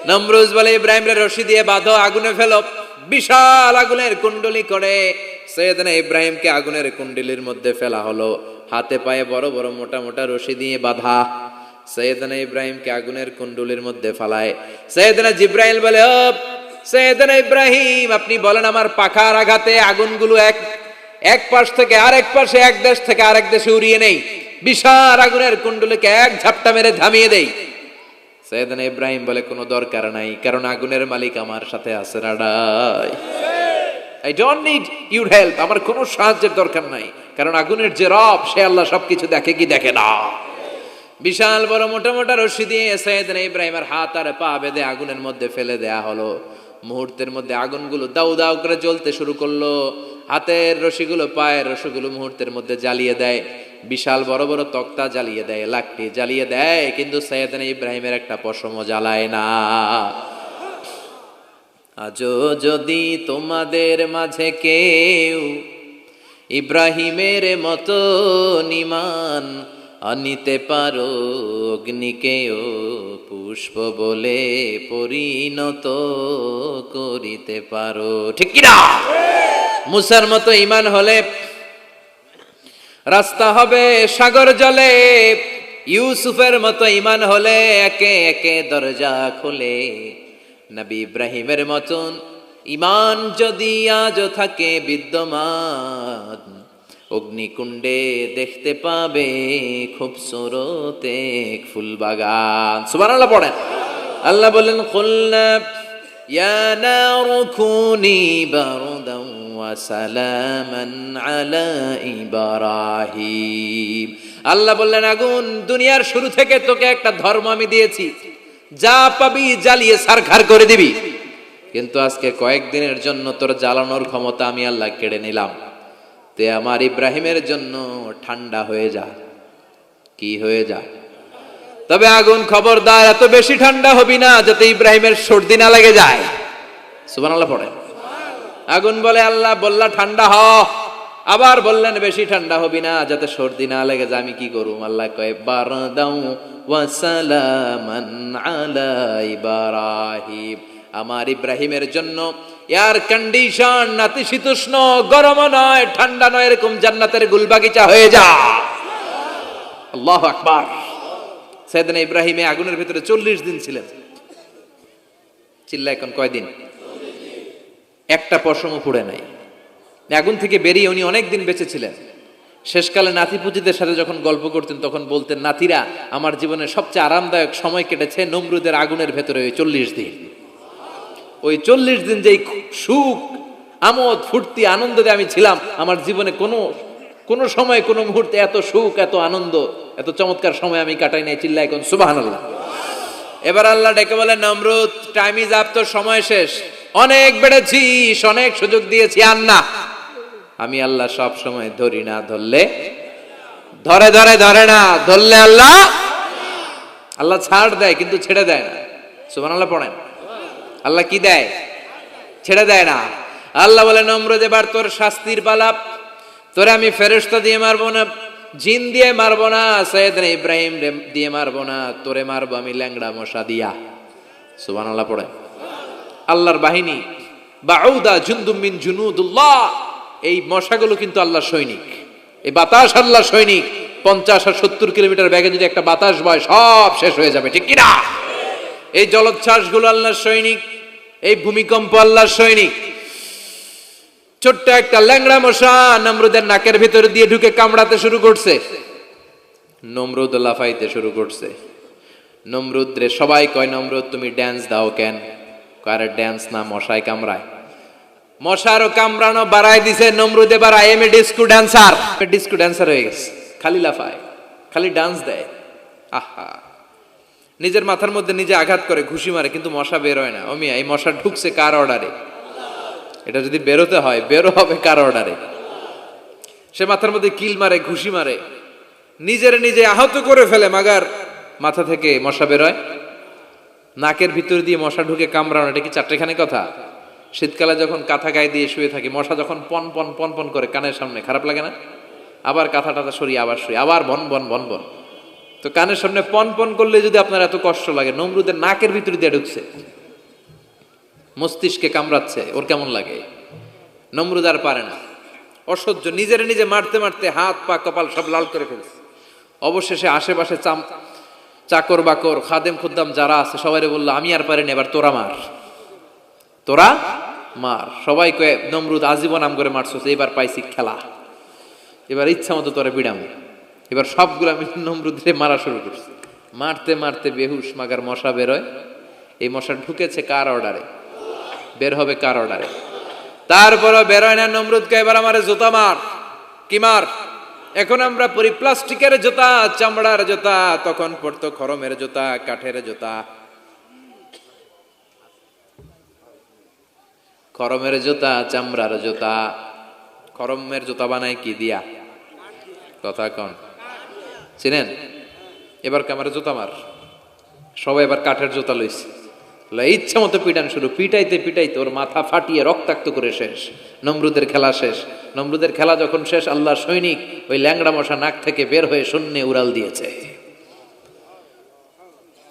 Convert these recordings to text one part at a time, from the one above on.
নমরুজ বলে ইব্রাহিম রে রশি দিয়ে বাঁধো, আগুনে ফেলো। বিশাল আগুনের কুণ্ডলি করে সৈয়দনা ইব্রাহিমকে আগুনের কুণ্ডলির মধ্যে ফেলা হলো। হাতে পায়ে বড় বড় মোটা মোটা রশি দিয়ে বাঁধা সৈয়দনা ইব্রাহিমকে আগুনের কুণ্ডলির মধ্যে ফালায়। সৈয়দনা জিব্রাইল বলে, ও সৈয়দনা ইব্রাহিম, আপনি বলেন আমার পাখার আঘাতে আগুনগুলো এক পাশ থেকে আরেক পাশে, এক দেশ থেকে আরেক দেশে উড়িয়ে নেই, বিশাল আগুনের কুণ্ডলিকে এক ঝাপটা মেরে থামিয়ে দেই। সৈয়দনা ইব্রাহিম বলে, কোনো দরকার নাই, কারণ আগুনের মালিক আমার সাথে আছে। রাডাই, I don't need your help, আমার কোনো সাহায্যের দরকার নাই, কারণ আগুনের যে রব সে আল্লাহ সবকিছু দেখে কি দেখে না। বিশাল বড় মোটা মোটা রশি দিয়ে সৈয়দনা ইব্রাহিমের হাত আর পা বেঁধে আগুনের মধ্যে ফেলে দেয়া হলো। মুহূর্তের মধ্যে আগুনগুলো দাউ দাউ করে জ্বলতে শুরু করলো। হাতের রশিগুলো পায়ের রশিগুলো মুহূর্তের মধ্যে জ্বালিয়ে দেয়। বিশাল বড় বড় তক্তা জ্বালিয়ে দেয়, লাকড়ি জ্বালিয়ে দেয়, কিন্তু সৈয়দনা ইব্রাহিমের একটা পশমও জ্বালায় না। আজও যদি তোমাদের মাঝে কেউ ইব্রাহিমের মতো ঈমান আনিতে পারো, অগ্নিকেও পুষ্প বলে পরিণত করিতে পারো, ঠিক কিনা? মুসার মতো ঈমান হলে রাস্তা হবে সাগর জলে, ইউসুফের মতো ঈমান হলে একে একে দরজা খুলে। নবী ইব্রাহিমের মতন ঈমান যদি আজও থাকে বিদ্যমান, অগ্নিকুণ্ডে দেখতে পাবে খুবসুরত এক ফুলবাগান। সুবহানাল্লাহ পড়েন। আল্লাহ বলেন, কুলনা ইয়া নারু কুনি বারদান ওয়া সালামান আলা ইব্রাহিম। আল্লাহ বললেন, আগুন, দুনিয়ার শুরু থেকে তোকে একটা ধর্ম আমি দিয়েছি, যা পাবি জ্বালিয়ে ছারখার করে দিবি, কিন্তু আজকে কয়েকদিনের জন্য তোর জ্বালানোর ক্ষমতা আমি আল্লাহ কেড়ে নিলাম। তে আমার ইব্রাহিমের জন্য ঠান্ডা হয়ে যা। কি হয়ে যা? তবে আগুন খবরদার এত বেশি ঠান্ডা হবি না যাতে ইব্রাহিমের সর্দি না লেগে যায়। সুবহানাল্লাহ পড়েন। আগুন বলে, আল্লাহ বললা ঠান্ডা হ, আবার বললেন বেশি ঠান্ডা হবি না যাতে সর্দি না লেগে যায়। আমি কি করুম? আল্লাহ কয়, বারদাউ ওয়া সালামান আলা ইব্রাহিম। আমার ইব্রাহিমের জন্য এয়ার কন্ডিশন, নাতিশীতোষ্ণ, গরম নয় ঠান্ডা নয়, এরকম জান্নাতের গুলবাগিচা হয়ে যা। আল্লাহু আকবার। সৈয়দনা ইব্রাহিম আগুনের ভিতরে 40 দিন ছিলেন। চিল্লা এখন কয়দিন? একটা পশমও পুড়ে নাই। আগুন থেকে বেরিয়ে উনি অনেক দিন বেঁচে ছিলেন। শেষকালে নাতি পুতিদের সাথে যখন গল্প করতেন তখন বলতেন, নাতিরা, আমার জীবনের সবচেয়ে আরামদায়ক সময় কেটেছে নমরুদের আগুনের ভেতরে ওই 40 দিন। ওই 40 দিন যেই সুখ, আমোদ, ফুর্তি, আনন্দে আমি ছিলাম, আমার জীবনে কোনো সময় কোনো মুহূর্তে এত সুখ, এত আনন্দ, এত চমৎকার সময় আমি কাটাই নাই। চিল্লা এখন সুবহানাল্লাহ। এবার আল্লাহ ডেকে বলেন, নমরুদ, টাইম ইজ আপ, তোর সময় শেষ, অনেক বেড়েছিস, অনেক সুযোগ দিয়েছি, আর না। আমি আল্লাহ সব সময় ধরি না, ধরলে ধরে না, ধরলে আল্লাহ ছাড় দেয় কিন্তু ছেড়ে দেয় না। সুবহানাল্লাহ পড়েন। আল্লাহ কি দেয়? ছেড়ে দেয় না। আল্লাহ বলে, নমরুদ, এবার তোর শাস্তির পালা। তোরে আমি ফেরেশতা দিয়ে মারবো না, জিন দিয়ে মারবো না, সৈয়দনা ইব্রাহিম দিয়ে মারবো না, তোরে মারবো আমি ল্যাংড়া মশা দিয়া। সুবহানাল্লাহ পড়েন। আল্লাহর বাহিনী, বাউদা জুনদুম মিন জুনুদুল্লাহ, এই মশাগুলো কিন্তু আল্লাহর সৈনিক। এই বাতাস আল্লাহর সৈনিক। 50 আর 70 কিলোমিটার বেগে যদি একটা বাতাস বয়, সব শেষ হয়ে যাবে, ঠিক কিনা? এই জলোচ্ছ্বাসগুলো আল্লাহর সৈনিক, এই ভূমিকম্প আল্লাহর সৈনিক। ছোট্ট একটা ল্যাংড়া মশা নমরুদের নাকের ভিতরে দিয়ে ঢুকে কামড়াতে শুরু করছে। নমরুদ লাফাইতে শুরু করছে। নমরুদ রে সবাই কয়, নমরুদ তুমি ড্যান্স দাও কেন? কারে ড্যান্স না, মশায় কামড়ায়। মশারও কামড়ানো বাড়াই দিছে। নমরুদ এবার I M A disco dancer হয়ে গেছে। খালি লাফায়, খালি ডান্স দেয়। আহা, নিজের মাথার মধ্যে নিজে আঘাত করে, ঘুষি মারে, কিন্তু মশা বের হয় না। ও মিয়া, এই মশা ঢুকছে কার অর্ডারে? এটা যদি বেরোতে হয়, বেরো হবে কার অর্ডারে? সে মাথার মধ্যে কিল মারে, ঘুষি মারে, নিজে আহত করে ফেলে, মাগার মাথা থেকে মশা বের হয়। নাকের ভিতর দিয়ে মশা ঢুকে কামড়ানো, এটা কি চারটেখানি কথা? শীতকালে যখন কাঁথা গায়ে দিয়ে শুয়ে থাকি, মশা যখন পন পন পন পন করে কানের সামনে, খারাপ লাগে না? আবার কাঁথা টাথা সরিয়ে আবার শুয়ে, আবার বন বন বন বন। তো কানের সামনে পন পন করলে যদি আপনার এত কষ্ট লাগে, নমরুদের নাকের ভিতরে দিয়ে ঢুকছে, মস্তিষ্কে কামড়াচ্ছে, ওর কেমন লাগে? নমরুদ আর পারে না, অসহ্য, নিজের নিজে মারতে মারতে হাত পা কপাল সব লাল করে ফেলছে। অবশেষে আশেপাশে চাকর বাকর খাদেম খুদ্দাম যারা আছে সবাই বললো, আমি আর পারিনি, এবার তোরা মার, তোরা মার। সবাই কয়ে, নমরুদ আজীবন নাম করে মারছো, এবার পাইছি খেলা, এবার ইচ্ছা মতো তোরা বিড়াম। এবার সবগুলো আমি নমরুদে মারা শুরু করছি। মারতে মারতে বেহুশ মাগার মশা বেরোয়। এই মশা ঢুকেছে কার অর্ডারে? বের হবে কার অর্ডারে? তারপরও বেরোয় না। নমরুদকে এবার আমার জুতা মার। কি মার? এখন আমরা পরি প্লাস্টিকের জুতা, চামড়ার জুতা, তখন পড়তো খরমের জুতা, কাঠের জুতা। খরমের জুতা, চামড়ার জুতা। খরমের জুতা বানায় কি দিয়া? কথা কন, চিনেন? এবার আমার জুতা মার। সবাই এবার কাঠের জুতা লইছে, ইচ্ছা মতো পিটান শুরু। পিটাইতে পিটাইতে ওর মাথা ফাটিয়ে রক্তাক্ত করে শেষ। নমরুদের খেলা শেষ। নমরুদের খেলা যখন শেষ, আল্লাহ সৈনিক ওই ল্যাংড়া মশা নাক থেকে বের হয়ে শূন্যে উড়াল দিয়েছে।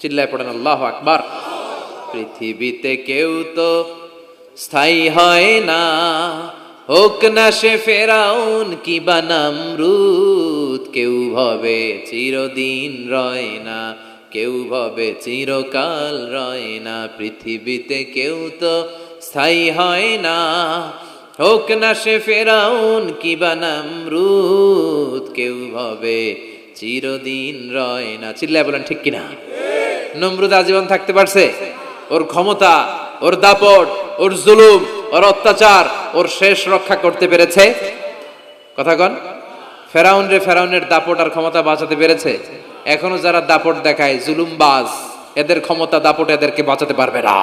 চিল্লায় পড়েন আল্লাহু আকবার। পৃথিবীতে কেউ তো স্থায়ী হয় না, হোক না সে ফেরাউন কিবা নমরুদ। কেউ ভাবে চিরদিন রয় না, কেউ ভাবে চিরকাল রয় না। পৃথিবীতে কেউ তো স্থায়ী হয় না, হোক না সে ফেরাউন কিবা নমরুদ। কেউ ভাবে চিরদিন রয় না। চিল্লায় বলেন ঠিক কিনা? নমরুদ আজীবন থাকতে পারছে? ওর ক্ষমতা, ওর দাপট, ওর জুলুম, ওর অত্যাচার, ওর শেষ রক্ষা করতে পেরেছে? কথা কন। ফেরাউন রে ফেরাউনের দাপট আর ক্ষমতা বাঁচাতে পেরেছে? এখনো যারা দাপট দেখায়, জুলুমবাজ, এদের ক্ষমতা দাপট এদেরকে বাঁচাতে পারবে না।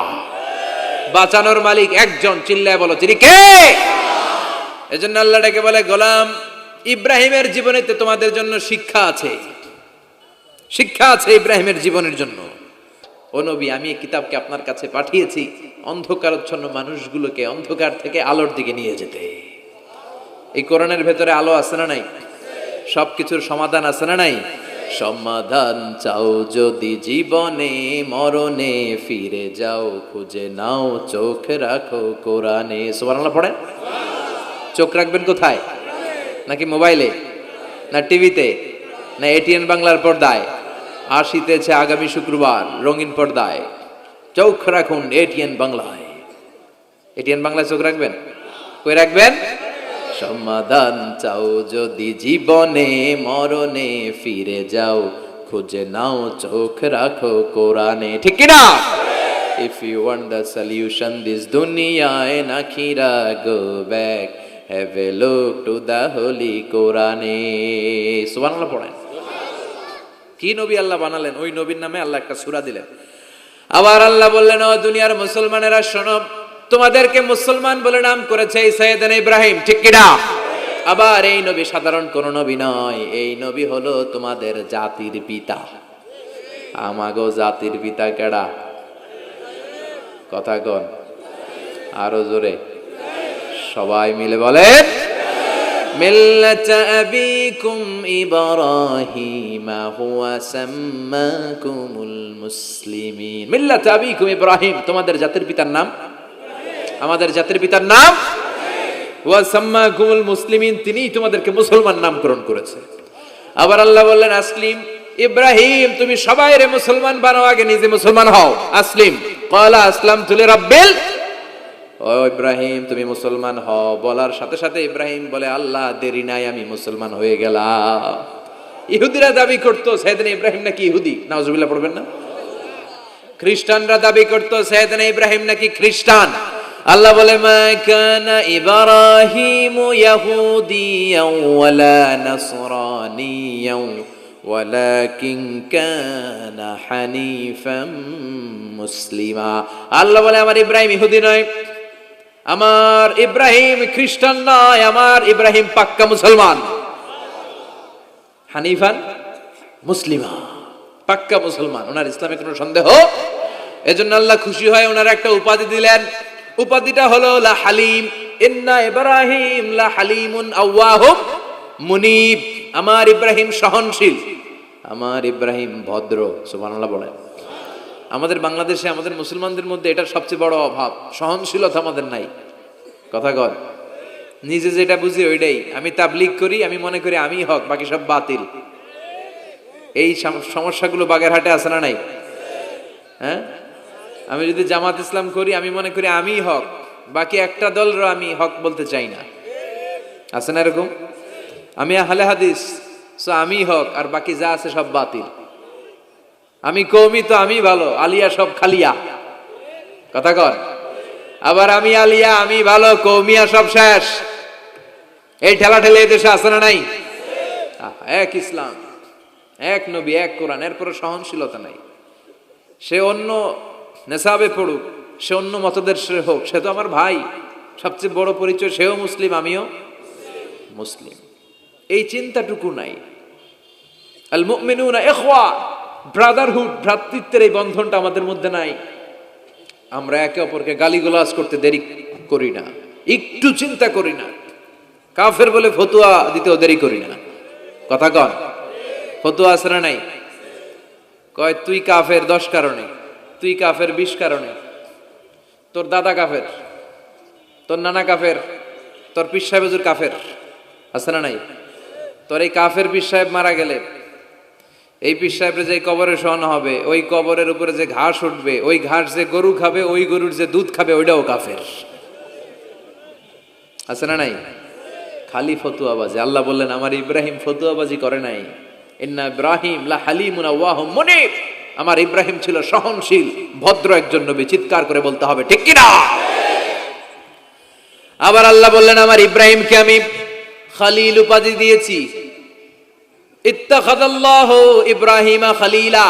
বাঁচানোর মালিক একজন। চিল্লায় বলো, তিনি কে? এজন্য আল্লাহ ডেকে বলে, গোলাম ইব্রাহিমের জীবনেতে তোমাদের জন্য শিক্ষা আছে, শিক্ষা আছে ইব্রাহিমের জীবনের জন্য। ও নবী, আমি এই কিতাবকে আপনার কাছে পাঠিয়েছি অন্ধকারচ্ছন্ন মানুষগুলোকে অন্ধকার থেকে আলোর দিকে নিয়ে যেতে। এই কোরআনের ভেতরে আলো আছে না নাই? সবকিছুর সমাধান আছে না নাই? সমাধান চাও যদি জীবনে, মরণে ফিরে যাও, খুঁজে নাও, চোখ রাখো কোরআনে। সুবহানাল্লাহ পড়েন। চোখ রাখবেন কোথায়? নাকি মোবাইলে, না টিভিতে, না এটিএন বাংলার পর্দায়? আসিতেছে আগামী শুক্রবার রঙিন পর্দায়, চোখ রাখুন এটিএন বাংলায়। এটিএন বাংলায় চোখ রাখবেন? কই রাখবেন? সমাধান চাও যদি জীবনে, মরণে ফিরে যাও, খুঁজে নাও, চোখ রাখো কোরআনে। ঠিক কিনা? If you want the solution this dunya and akhirah, go back, have a look to the holy Quran. সুবহানাল্লাহ পড়েন। কি নবী আল্লাহ বানালেন, ওই নবীর নামে আল্লাহ একটা সূরা দিলেন। আবার আল্লাহ বললেন, ও দুনিয়ার মুসলমানেরা শোনো, তোমাদেরকে মুসলমান বলে নাম করেছে সাইয়েদনা ইব্রাহিম। ঠিক কিনা? আবার এই নবী সাধারণ কোন নবী নয়, এই নবী হলো তোমাদের জাতির পিতা। আমাগো জাতির পিতা কেডা? কথা কন আরো জোরে, সবাই মিলে বলেন, মিল্লাতা আবিকুম ইব্রাহিম হুয়া সাম্মাকুমুল মুসলিমিন। মিল্লাতা আবিকুম ইব্রাহিম, তোমাদের জাতির পিতার নাম, আমাদের জাতির পিতার নাম ওয়া সাম্মাকুমুল মুসলিমিন, তিনিই তোমাদেরকে মুসলমান নামকরণ করেছে। আবার আল্লাহ বললেন, আসলিম ইব্রাহিম, তুমি সবাইরে মুসলমান বানাও, আগে নিজে মুসলমান হও। আসলিম ক্বালা আসলামতু লিরাব্বিল, ও ইব্রাহিম তুমি মুসলমান হও। বলার সাথে সাথে ইব্রাহিম বলে, আল্লাহ দেরি নাই, আমি মুসলমান হয়ে গেলাম। ইহুদিরা দাবি করতো সাইয়েদনা ইব্রাহিম নাকি ইহুদি, নাউজুবিল্লাহ পড়বেন না? খ্রিস্টানরা দাবি করতো সাইয়েদনা ইব্রাহিম নাকি খ্রিস্টান। আল্লাহ বলে, মা কানা ইব্রাহিম ইয়াহুদিয়াও ওয়ালা নাসরানিয়াও ওয়ালাকিন কানা হানিফাম মুসলিমা। আল্লাহ বলে, আমার ইব্রাহিম ইহুদি নয়, আমার ইব্রাহিম খ্রিস্টান নয়, আমার ইব্রাহিম পাক্কা মুসলমান। হানিফান মুসলিমা, পাক্কা মুসলমান, ওনার ইসলামে কোনো সন্দেহ। এজন্য আল্লাহ খুশি হয়, ওনার একটা উপাধি দিলেন। উপাধিটা হলো লা হালিম। ইন্না ইব্রাহিম লা হালিমুন আওয়াহুম মুনিব, আমার ইব্রাহিম সহনশীল, আমার ইব্রাহিম ভদ্র, সুবহানাল্লাহ বলেন। আমাদের বাংলাদেশে আমাদের মুসলমানদের মধ্যে এটার সবচেয়ে বড় অভাব, সহনশীলতা আমাদের নাই। কথা কর, নিজে যেটা বুঝি ওইটাই। আমি তাবলীগ করি, আমি মনে করি আমি হক, বাকি সব বাতিল। এই সমস্যাগুলো বাগেরহাটে আছে না নাই? হ্যাঁ, আমি যদি জামাত ইসলাম করি, আমি মনে করি আমি হক, বাকি একটা দলরও আমি হক বলতে চাই না। আছে না এরকম? আমি আহলে হাদিস, সো আমি হক, আর বাকি যা আছে সব বাতিল। আমি কওমি, তো আমি ভালো, আলিয়া সব খালিয়া। কথা কর। আবার আমি আলিয়া, আমি ভালো, কওমিয়া সব শেষ। এই ঠেলা ঠেলে এই দেশে আছে না নাই? এক ইসলাম, এক নবী, এক কোরআন, এরপরে সহনশীলতা নাই। সে অন্য নেশাবে পড়ুক, সে অন্য মতদর্শ হোক, সে তো আমার ভাই। সবচেয়ে বড় পরিচয়, সেও মুসলিম, আমিও মুসলিম। এই চিন্তাটুকু নাই। আল মুমিনুনা ইখওয়া, ব্রাদারহুড, ভ্রাতৃত্বের এই বন্ধনটা আমাদের মধ্যে নাই। আমরা একে অপরকে গালিগালাজ করতে দেরি করি না, একটু চিন্তা করি না। কাফের বলে ফতুয়া দিতেও দেরি করি না। কথা কন, ফতুয়া আছে না নাই? কয় তুই কাফের 10 কারণে, তুই কাফের 20 কারণে, তোর দাদা কাফের, তোর নানা কাফের, তোর পীর সাহেব হুজুর কাফের। আছে না নাই? তোর এই কাফের পীর সাহেব মারা গেলে, এই পীর সাহেবের যে কবরে শোয়ানো হবে, ওই কবরের উপরে যে ঘাস উঠবে, ওই ঘাস যে গরু খাবে, ওই গরুর যে দুধ খাবে, ওইটাও কাফের। আছে না নাই? খালি ফতুয়াবাজি। আল্লাহ বললেন আমার ইব্রাহিম ফতুয়াবাজি করে নাই। ইন্না ইব্রাহিম লা হালিমুন আওয়াহুম মুনিব, আমার ইব্রাহিম ছিল সহনশীল, ভদ্র একজন নবী। চিৎকার করে বলতে হবে ঠিক কি না? আবার আল্লাহ বললেন আমার ইব্রাহিমকে আমি খলিল উপাধি দিয়েছি। ইত্তাখাযাল্লাহু ইব্রাহিমা খলিলা।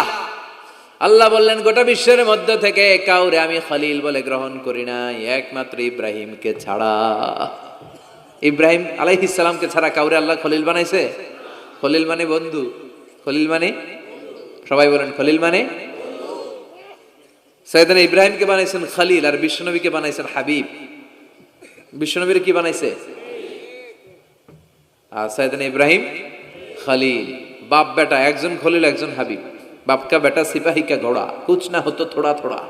আল্লাহ বললেন গোটা বিশ্বের মধ্য থেকে কাউরে আমি খলিল বলে গ্রহণ করি নাই, একমাত্র ইব্রাহিমকে ছাড়া। ইব্রাহিম আলাইহিস সালামকে ছাড়া কাউরে আল্লাহ খলিল বানাইছে? খলিল মানে বন্ধু। খলিল মানে, সবাই বলেন খলিল মানে। সাইয়েদনা ইব্রাহিমকে বানাইছেন খলিল, আর বিশ্বনবীকে বানাইছেন হাবিব। বিশ্বনবীর কি বানাইছে? আর সাইয়েদনা ইব্রাহিম খলিল। বাপ বেটা, একজন খলিল একজন হাবিব। বাপ কা বেটা সিপাহী কা ঘোড়া, কুছ না হতো থোড়া থোড়া।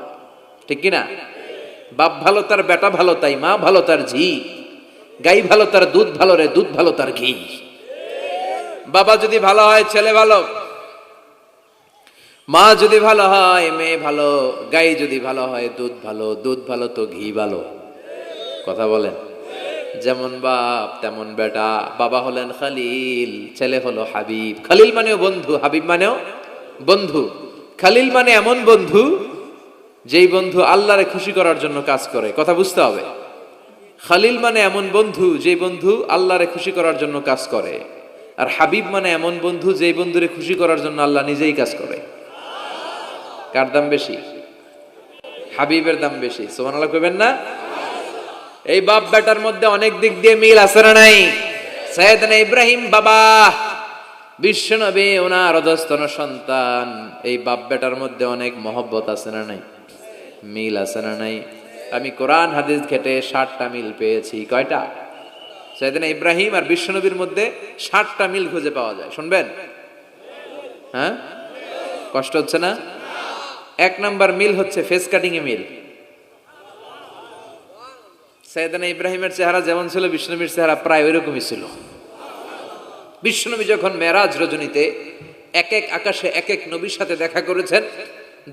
ঠিক কি না? বাপ ভালো তার বেটা ভালো, তাই মা ভালো তার ঝি। গাই ভালো তার দুধ ভালো রে, দুধ ভালো তার ঘি। বাবা যদি ভালো হয় ছেলে ভালো, মা যদি ভালো হয় মেয়ে ভালো, গাই যদি ভালো হয় দুধ ভালো, দুধ ভালো তো ঘি ভালো। কথা বলেন। যেমন বাপ তেমন বেটা। বাবা হলেন খলিল, ছেলে হলো হাবিব। খলিল মানেও বন্ধু, হাবিব মানেও বন্ধু। খলিল মানে এমন বন্ধু যেই বন্ধু আল্লাহরে খুশি করার জন্য কাজ করে। কথা বুঝতে হবে। খলিল মানে এমন বন্ধু যেই বন্ধু আল্লাহরে খুশি করার জন্য কাজ করে। আর হাবিব মানে এমন বন্ধু যেই বন্ধুরে খুশি করার জন্য আল্লাহ নিজেই কাজ করে। কার দাম বেশি? হাবিবের দাম বেশি। সুবহানাল্লাহ কইবেন না? এই বাপ বেটার মধ্যে অনেক দিক দিয়ে মিল আছে না নাই? সাইয়েদনা ইব্রাহিম বাবা, বিশ্বনবী ওনার অধস্তন সন্তান। এই বাপ বেটার মধ্যে অনেক মহব্বত আছে না নাই? মিল আছে না নাই? আমি কোরআন হাদিস ঘেটে 60টা মিল পেয়েছি। কয়টা? সাইয়েদনা ইব্রাহিম আর বিশ্বনবীর মধ্যে 60টা মিল খুঁজে পাওয়া যায়। শুনবেন? হ্যাঁ, কষ্ট হচ্ছে না? 1 নাম্বার মিল হচ্ছে ফেস কাটিং এ মিল। সাইয়েদনা ইব্রাহিমের চেহারা যেমন ছিল, বিশ্বনবীর চেহারা প্রায় ওইরকমই ছিল। বিশ্বনবী যখন মেরাজ রজনীতে এক এক আকাশে এক এক নবীর সাথে দেখা করেছেন,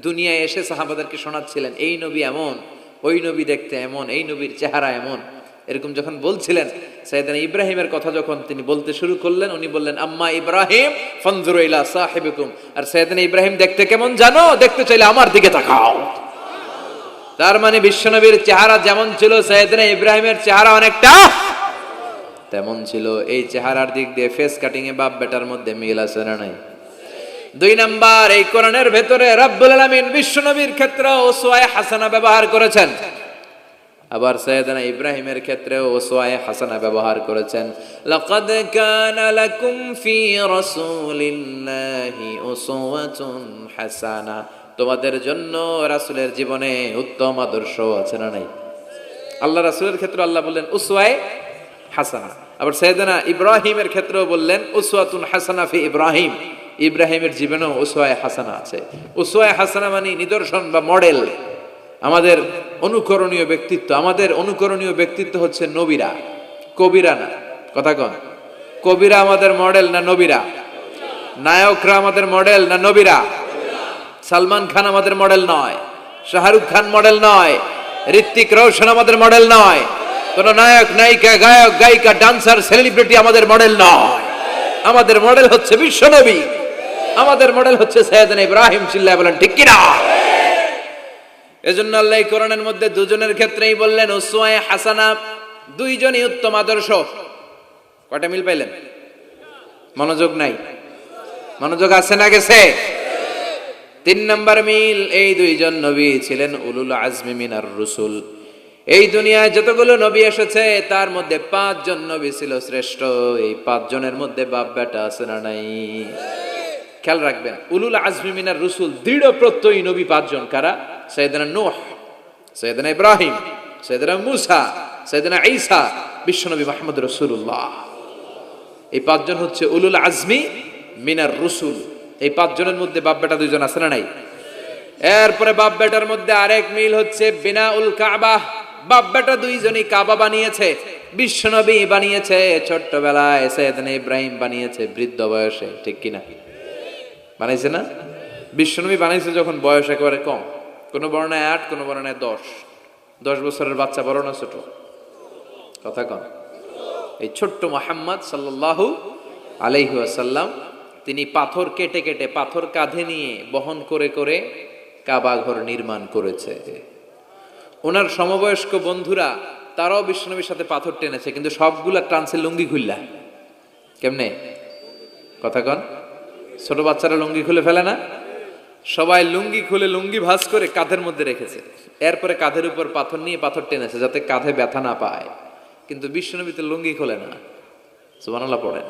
দুনিয়ায় এসে সাহাবাদেরকে শোনাচ্ছিলেন এই নবী এমন, ওই নবী দেখতে এমন, এই নবীর চেহারা এমন। এরকম যখন বলছিলেন, সাইয়েদনা ইব্রাহিমের কথা যখন তিনি বলতে শুরু করলেন, উনি বললেন আম্মা ইব্রাহিম ফানজুরু ইলা সাহিবিকুম। আর সাইয়েদনা ইব্রাহিম দেখতে কেমন জানো? দেখতে চাইলে আমার দিকে তাকাও। তার মানে বিশ্বনবীর চেহারা যেমন ছিল, সাইয়েদনা ইব্রাহিমের চেহারা অনেকটা তেমন ছিল। এই চেহারার দিক দিয়ে ফেস কাটিং এ বাপ বেটার মধ্যে মিল আছে না নাই? 2 নাম্বার, এই কোরআনের ভেতরে রব্বুল আলামিন বিশ্বনবীর ক্ষেত্রে উসওয়ায়ে হাসানা ব্যবহার করেছেন। আবার সাইয়েদনা ইব্রাহিমের ক্ষেত্রেও উসওয়ায়ে হাসানা ব্যবহার করেছেন। লাকাদ কানা লাকুম ফি রাসূলিল্লাহি উসওয়াতুন হাসানা। তোমাদের জন্য রাসূলের জীবনে উত্তম আদর্শ আছে না নাই? আল্লাহ রাসূলের ক্ষেত্রে আল্লাহ বললেন উসওয়ায়ে হাসানা। আবার সাইয়েদনা ইব্রাহিমের ক্ষেত্রেও বললেন উসওয়াতুন হাসানা ফি ইব্রাহিম। ইব্রাহিমের জীবনেও উসওয়ায়ে হাসানা আছে। উসওয়ায়ে হাসানা মানে নিদর্শন বা মডেল, আমাদের অনুকরণীয় ব্যক্তিত্ব। আমাদের অনুকরণীয় ব্যক্তিত্ব হচ্ছে নবীরা, কবিরা না। কথা কন, কবিরা আমাদের মডেল না নবীরা? নায়করা আমাদের মডেল না নবীরা? সালমান খান আমাদের মডেল নয়, শাহরুখ খান মডেল নয়, ঋত্বিক রোশন আমাদের মডেল নয়, কোন নায়ক নায়িকা গায়ক গায়িকা ডান্সার সেলিব্রিটি আমাদের মডেল নয়। আমাদের মডেল হচ্ছে বিশ্বনবী, আমাদের মডেল হচ্ছে সাইয়েদনা ইব্রাহিম। চিল্লায় বলেন ঠিক কিনা? এজন্য আল্লাহ কোরআনের মধ্যে দুজনের ক্ষেত্রেই বললেন উসওয়ায়ে হাসানা, দুইজনই উত্তম আদর্শ। কয়টা মিল পাইলেন? মনোযোগ নাই? মনোযোগ আছে না গেছে? 3 নাম্বার মিল, এই দুইজন নবী ছিলেন উলুল আজমি মিনার রুসুল। এই দুনিয়ায় যতগুলো নবী এসেছে তার মধ্যে 5 জন নবী ছিল শ্রেষ্ঠ। এই 5 জনের মধ্যে বাপ বেটা আছে না নাই? খেয়াল রাখবেন, উলুল আজমি মিনার রুসুল দৃঢ় প্রত্যয়ী নবী 5 জন। কারা? সাইয়েদনা নূহ, সাইয়েদনা ইব্রাহিম, সাইয়েদনা মূসা, সাইয়েদনা ঈসা, বিশ্বনবী মুহাম্মদ রাসূলুল্লাহ। এই 5 জন হচ্ছে উলুল আজমি মিনার রুসুল। এই 5 জনের মধ্যে বাপ বেটা 2 জন আছে না নাই? এরপরে বাপ বেটার মধ্যে আরেক মিল হচ্ছে বিনাউল কাবা। বাপ বেটা 2 জনই কাবা বানিয়েছে। বিশ্বনবী বানিয়েছে ছোট্টবেলায়, সাইয়েদনা ইব্রাহিম বানিয়েছে বৃদ্ধ বয়সে। ঠিক কিনা? বানাইছে না? বিশ্বনবী বানাইছে যখন বয়স একেবারে কম। কোন বর্ণায় 8, কোন বর্ণায় 10। 10 বছরের বাচ্চা বড় না ছোট? কথা কন। এই ছোট্ট মুহাম্মদ সাল্লাল্লাহু আলাইহি ওয়াসাল্লাম তিনি পাথর কেটে কেটে, পাথর কাঁধে নিয়ে বহন করে করে কাবা ঘর নির্মাণ করেছে। ওনার সমবয়স্ক বন্ধুরা তারাও বিশ্বনবীর সাথে পাথর টেনেছে, কিন্তু সবগুলা টানছে লুঙ্গি খুললা। কেমনে? কথা কন। ছোট বাচ্চারা লুঙ্গি খুলে ফেলে না? সবাই লুঙ্গি খুলে লুঙ্গি ভাঁজ করে কাঁধের মধ্যে রেখেছে। এরপরে কাঁধের উপর পাথর নিয়ে পাথর টেনেছে যাতে কাঁধে ব্যথা না পায়। কিন্তু বিশ্বনবী তো লুঙ্গি খোলে না। সুবহানাল্লাহ পড়েন।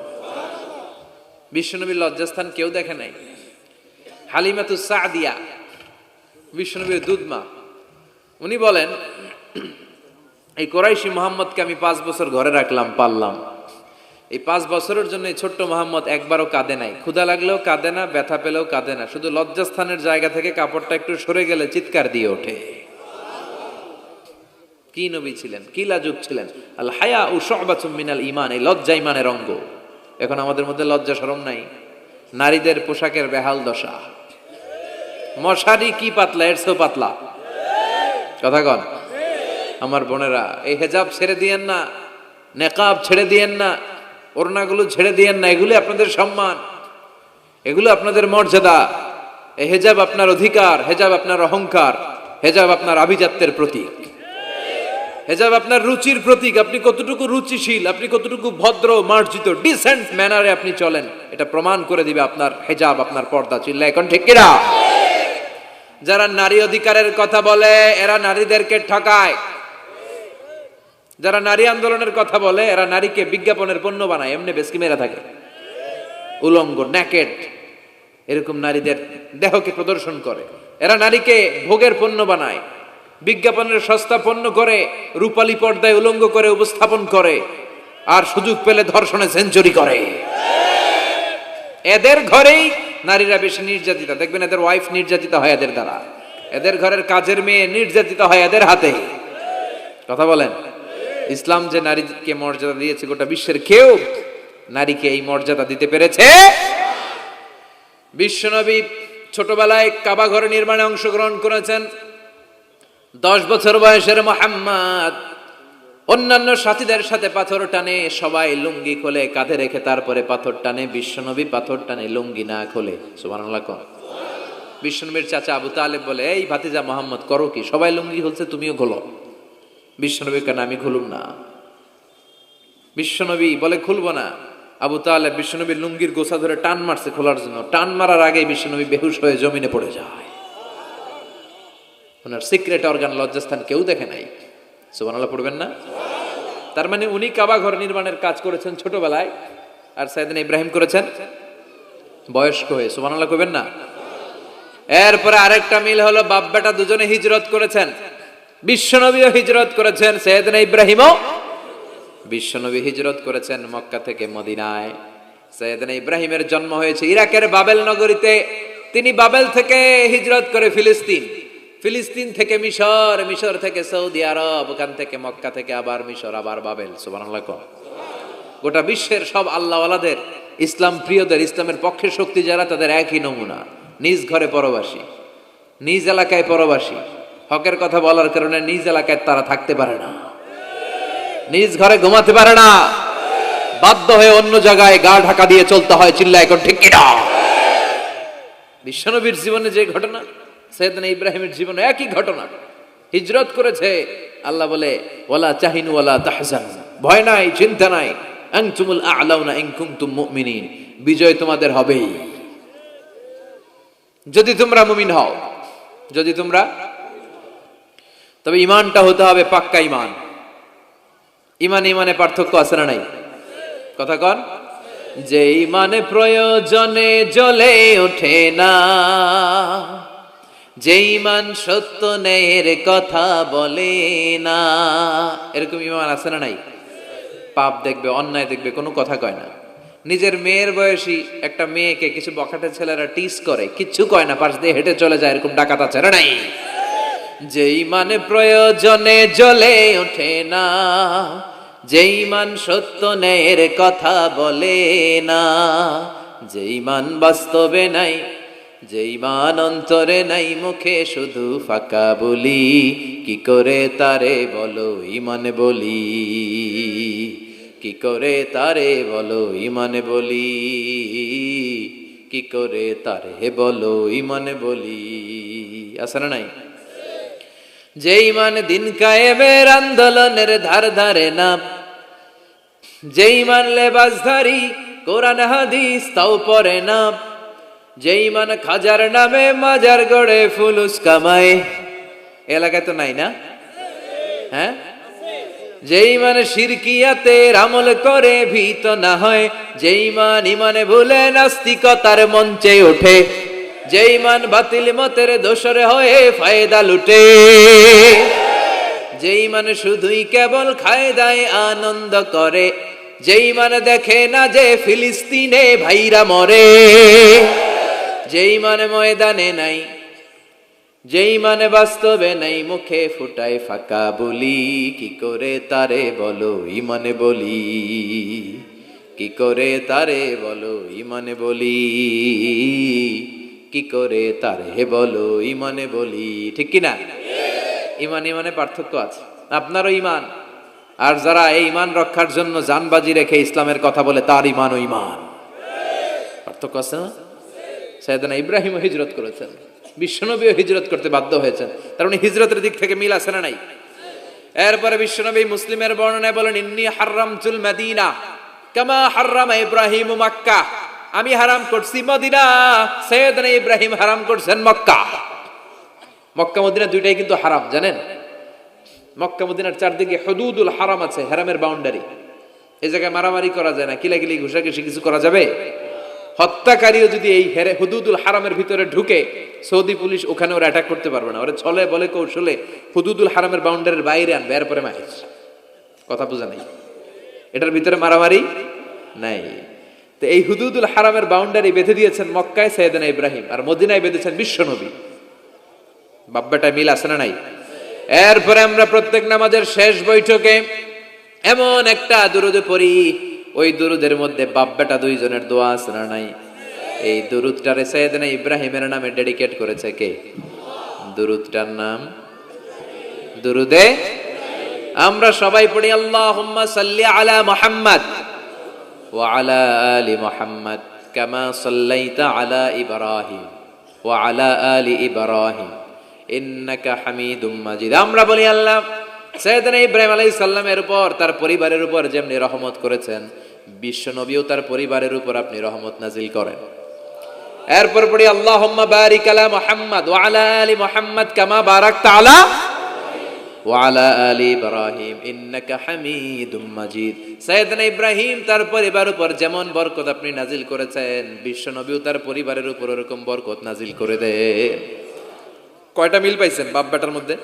বিশ্বনবীর লজ্জাস্থান কেউ দেখে নাই। হালিমাতুস সাদিয়া, বিশ্বনবীর দুধমা, উনি বলেন এই কোরাইশি মুহাম্মদকে আমি 5 বছর ঘরে রাখলাম, পাললাম। এই 5 বছরের জন্য এই ছোট্ট মুহাম্মদ একবারও কাঁদে নাই। ক্ষুধা লাগলেও কাঁদে না, ব্যথা পেলেও কাঁদে না। শুধু লজ্জাস্থানের জায়গা থেকে কাপড়টা একটু সরে গেলে চিৎকার দিয়ে ওঠে। কি নবী ছিলেন, কি লাজুক ছিলেন। আল হায়া ও শুবাতুম মিনাল ঈমান, এই লজ্জা ঈমানের অঙ্গ। এখন আমাদের মধ্যে লজ্জা শরম নাই। নারীদের পোশাকের বেহাল দশা। মশারি কি পাতলা, এর চেয়েও পাতলা। কথা কন। আমার বোনেরা, এই হেজাব ছেড়ে দিয়েন না, নেকাব ছেড়ে দিয়েন না, ওড়নাগুলো ছেড়ে দিয়েন না। এগুলো আপনাদের সম্মান, এগুলো আপনাদের মর্যাদা। এই হেজাব আপনার অধিকার, হেজাব আপনার অহংকার, হেজাব আপনার আভিজাত্যের প্রতীক, হেজাব আপনার রুচির প্রতীক। আপনি কতটুকু রুচিশীল, আপনি কতটুকু ভদ্র মার্জিত ডিসেন্ট ম্যানারে আপনি চলেন, এটা প্রমাণ করে দিবে আপনার হেজাব, আপনার পর্দা। চিল্লা এখন ঠিক কিনা? যারা নারী অধিকারের কথা বলে এরা নারীদেরকে ঠকায়। যারা নারী আন্দোলনের কথা বলে এরা নারীকে বিজ্ঞাপনের পণ্য বানায়, এমনি বেশকি মেরা থাকে। উলঙ্গ, নেকেড, এরকম নারীদের দেহকে প্রদর্শন করে। এরা নারীকে ভোগের পণ্য বানায়, বিজ্ঞাপনের সস্তা পণ্য করে, রূপালী পর্দায় উলঙ্গ করে উপস্থাপন করে, আর সুযোগ পেলে ধর্ষণে সেঞ্চুরি করে। এদের ঘরেই নারীরা বেশি নির্যাতিতা। দেখবেন এদের ওয়াইফ নির্যাতিত হয় এদের দ্বারা, এদের ঘরের কাজের মেয়ে নির্যাতিত হয় এদের হাতে। কথা বলেন। ইসলাম যে নারীকে মর্যাদা দিয়েছে, গোটা বিশ্বের কেউ নারীকে এই মর্যাদা দিতে পেরেছে? বিশ্বনবী ছোটবেলায় কাবা ঘর নির্মাণে অংশগ্রহণ করেছেন। 10 বছর বয়সের মুহাম্মদ অন্যান্য সাথীদের সাথে পাথর টানে, সবাই লুঙ্গি খোলে কাঁধে রেখে, তারপরে পাথর টানে। বিশ্বনবী পাথর টানে লুঙ্গি না খোলে। সুবহানাল্লাহ। বিশ্বনবীর চাচা আবু তালেব বলে, এই ভাতিজা মুহাম্মদ করো কি? সবাই লুঙ্গি খুলছে, তুমিও খোলো। বিশ্বনবী কেন? আমি খুলুম না। বিশ্বনবী বলে খুলবো না। আবু তালেব বিশ্বনবীর লুঙ্গির গোছা ধরে টান মারছে খোলার জন্য। টান মারার আগে বিশ্বনবী বেহুশ হয়ে জমিনে পড়ে যায়। ওনার সিক্রেট অর্গান, লজ্জাস্থান কেউ দেখে নাই। সুবহানাল্লাহ পড়বেন না? তার মানে উনি কাবা ঘর নির্মাণের কাজ করেছেন ছোটবেলায়, আর সাইয়েদনা ইব্রাহিম করেছেন বয়স্ক হয়ে। সুবহানাল্লাহ কইবেন না? এরপরে আরেকটা মিল হলো বাপ বেটা দুজনে হিজরত করেছেন। বিশ্বনবীও হিজরত করেছেন, সাইয়েদনা ইব্রাহিমও। বিশ্বনবী হিজরত করেছেন মক্কা থেকে মদিনায়। সৈয়দনা ইব্রাহিমের জন্ম হয়েছে ইরাকের বাবেল নগরীতে। তিনি বাবেল থেকে হিজরত করে ফিলিস্তিন, ফিলিস্তিন থেকে মিশর, মিশর থেকে সৌদি আরব, ওখান থেকে মক্কা থেকে আবার মিশর, আবার বাবেল। সুবহানাল্লাহ। গোটা বিশ্বের সব আল্লাহওয়ালাদের, ইসলাম প্রিয়দের, ইসলামের পক্ষে শক্তি যারা, তাদের একই নমুনা, নিজ ঘরে পরবাসী, নিজ এলাকায় পরবাসী। হকের কথা বলার কারণে নিজ এলাকায় তারা থাকতে পারে না, নিজ ঘরে ঘুমাতে পারে না, বাধ্য হয়ে অন্য জায়গায় গা ঢাকা দিয়ে চলতে হয়। চিল্লা এখন ঠিক কিনা? বিশ্বনবীর জীবনে যে ঘটনা, সৈয়দনা ইব্রাহিমের জীবনে একই ঘটনা। হিজরত করেছে, আল্লাহ বলে ওয়ালা তাহিনু ওয়ালা তাহজানু, ভয় নাই, চিন্তা নাই, আনতুমুল আ'লাউনা ইন কুনতুম মুমিনিন, বিজয় তোমাদের হবেই যদি তোমরা মুমিন হও, যদি তোমরা, তবে ঈমানটা হতে হবে পাক্কা ঈমান। ঈমান ঈমানে পার্থক্য আছে না নাই? কথা কন। যে ঈমানে প্রয়োজনে জ্বলে ওঠে না, যে ঈমান সত্য ন্যায়ের কথা বলে না, এরকম ঈমান আছে না নাই? পাপ দেখবে, অন্যায় দেখবে, কোনো কথা কয় না। নিজের মেয়ের বয়সী একটা মেয়েকে কিছু বখাটে ছেলেরা টিস করে, কিচ্ছু কয় না, পাশ দিয়ে হেঁটে চলে যায়, এরকম ডাকাত আছে না নাই? যে ঈমানে প্রয়োজনে জ্বলে ওঠে না, যে ঈমান সত্য ন্যায়ের কথা বলে না, যে ঈমান বাস্তবে নাই, যে ঈমান অন্তরে নাই, মুখে শুধু ফাঁকা বলি, কি করে তারে বলো ঈমান বলি, কি করে তারে বলো ঈমান বলি, কি করে তারে বলো ঈমান বলি। আছে না নাই? যে ঈমান দিন কায়েমের আন্দোলনের ধার ধারে না, যে ঈমান লেবাসধারী কোরআন হাদিস তাও পড়ে না, যে ঈমান খাজার নামে মাজার গড়ে ফুলুস কামায়, এলাকায় তো নাই না? হ্যাঁ, যে ঈমান শিরকিয়াতের আমল করে ভীত না হয়, যে ঈমান ঈমানে ভুলে নাস্তিকতার মঞ্চে ওঠে, যে ঈমান বাতিল মতের দোসরে হয়ে ফায়দা লুটে, যে ঈমান শুধুই কেবল খায় দায় আনন্দ করে, যে ঈমান দেখে না যে ফিলিস্তিনে ভাইরা মরে, যে ঈমান ময়দানে নাই, যে ঈমান বাস্তবে নাই, মুখে ফুটায় ফাঁকা বলি, কি করে তারে বলো ঈমান বলি, কি করে তারে বলো ঈমান বলি, কি করে তারে বলো ঈমান বলি। ঠিক কিনা? ঈমান ঈমানে পার্থক্য আছে। আপনারও ঈমান, আর যারা এই ঈমান রক্ষার জন্য জানবাজি রেখে ইসলামের কথা বলে, তার ঈমান ও ঈমান পার্থক্য আছে না? সাইয়েদনা ইব্রাহিম হিজরত করেছেন, বিশ্বনবীও হিজরত করতে বাধ্য হয়েছেন, তার মানে হিজরতের দিক থেকে মিল আছে না নাই? এরপরে বিশ্বনবী মুসলিমের বর্ণনায় বলেন, ইন্নী হাররামতুল মদিনা কামা হাররামা ইব্রাহিম মক্কা, আমি হারাম করছি মদিনা, সাইয়েদনা ইব্রাহিম হারাম করছেন মক্কা। মক্কা মদিনা দুইটাই কিন্তু হারাম, জানেন? মক্কা মদিনার চারদিকে হুদুদুল হারাম আছে, হারামের বাউন্ডারি। এই জায়গায় মারামারি করা যায় না, কিলাকিলি ঘুষাঘুষি কিছু করা যাবে? হত্যাকারীও যদি এই হুদুদুল হারামের ভিতরে ঢুকে, সৌদি পুলিশ ওখানে ওরা অ্যাটাক করতে পারবে না, ওরা ছলে বলে কৌশলে হুদুদুল হারামের বাউন্ডারির বাইরে আনবে, এরপরে মাহির। কথা বোঝা নাই? এটার ভিতরে মারামারি নাই। তো এই হুদুদুল হারামের বাউন্ডারি বেঁধে দিয়েছেন মক্কায় সাইয়েদনা ইব্রাহিম, আর মদিনায় বেঁধেছেন বিশ্বনবী। বাব্বাটা মিল আছে না নাই? এরপরে আমরা প্রত্যেক নামাজের শেষ বৈঠকে এমন একটা দুরুদ পড়ি, ওই দুরুদের মধ্যে বাপ বেটা দুইজনের দোয়া আছে না নাই? এই দুরুদটারে সাইয়েদনা ইব্রাহিমের নামে ডেডিকেট করেছে কে? দুরুদটার নাম দুরুদে আমরা সবাই পড়ি, আল্লাহুম্মা সাল্লি আলা মুহাম্মাদ ওয়া আলা আলি মুহাম্মাদ কামা সাল্লাইতা আলা ইব্রাহিম ওয়া আলা আলি ইব্রাহিম ইন্নাকা হামিদুম মাজিদ। আমরা বলি, আল্লাহ সাইয়েদনা ইব্রাহিম আলাইহিস সালামের উপর, তার পরিবারের উপর যেমনি রহমত করেছেন, বিশ্ব নবীও তার পরিবারের উপর আপনি রহমত নাজিল করেন। এরপর পড়ি, আল্লাহুম্মা বারিক আলা মুহাম্মাদ ওয়া আলা আলি মুহাম্মাদ কামা বারাকতা আলা ওয়া আলা আলি ইব্রাহিম ইন্নাকা হামিদুম মাজিদ। সাইয়েদনা ইব্রাহিম তার পরিবারের উপর যেমন বরকত আপনি নাজিল করেছেন, বিশ্ব নবীও তার পরিবারের উপর এরকম বরকত নাজিল করে দেন। কয়টা মিল পাইছেন বাপ বেটার মধ্যে?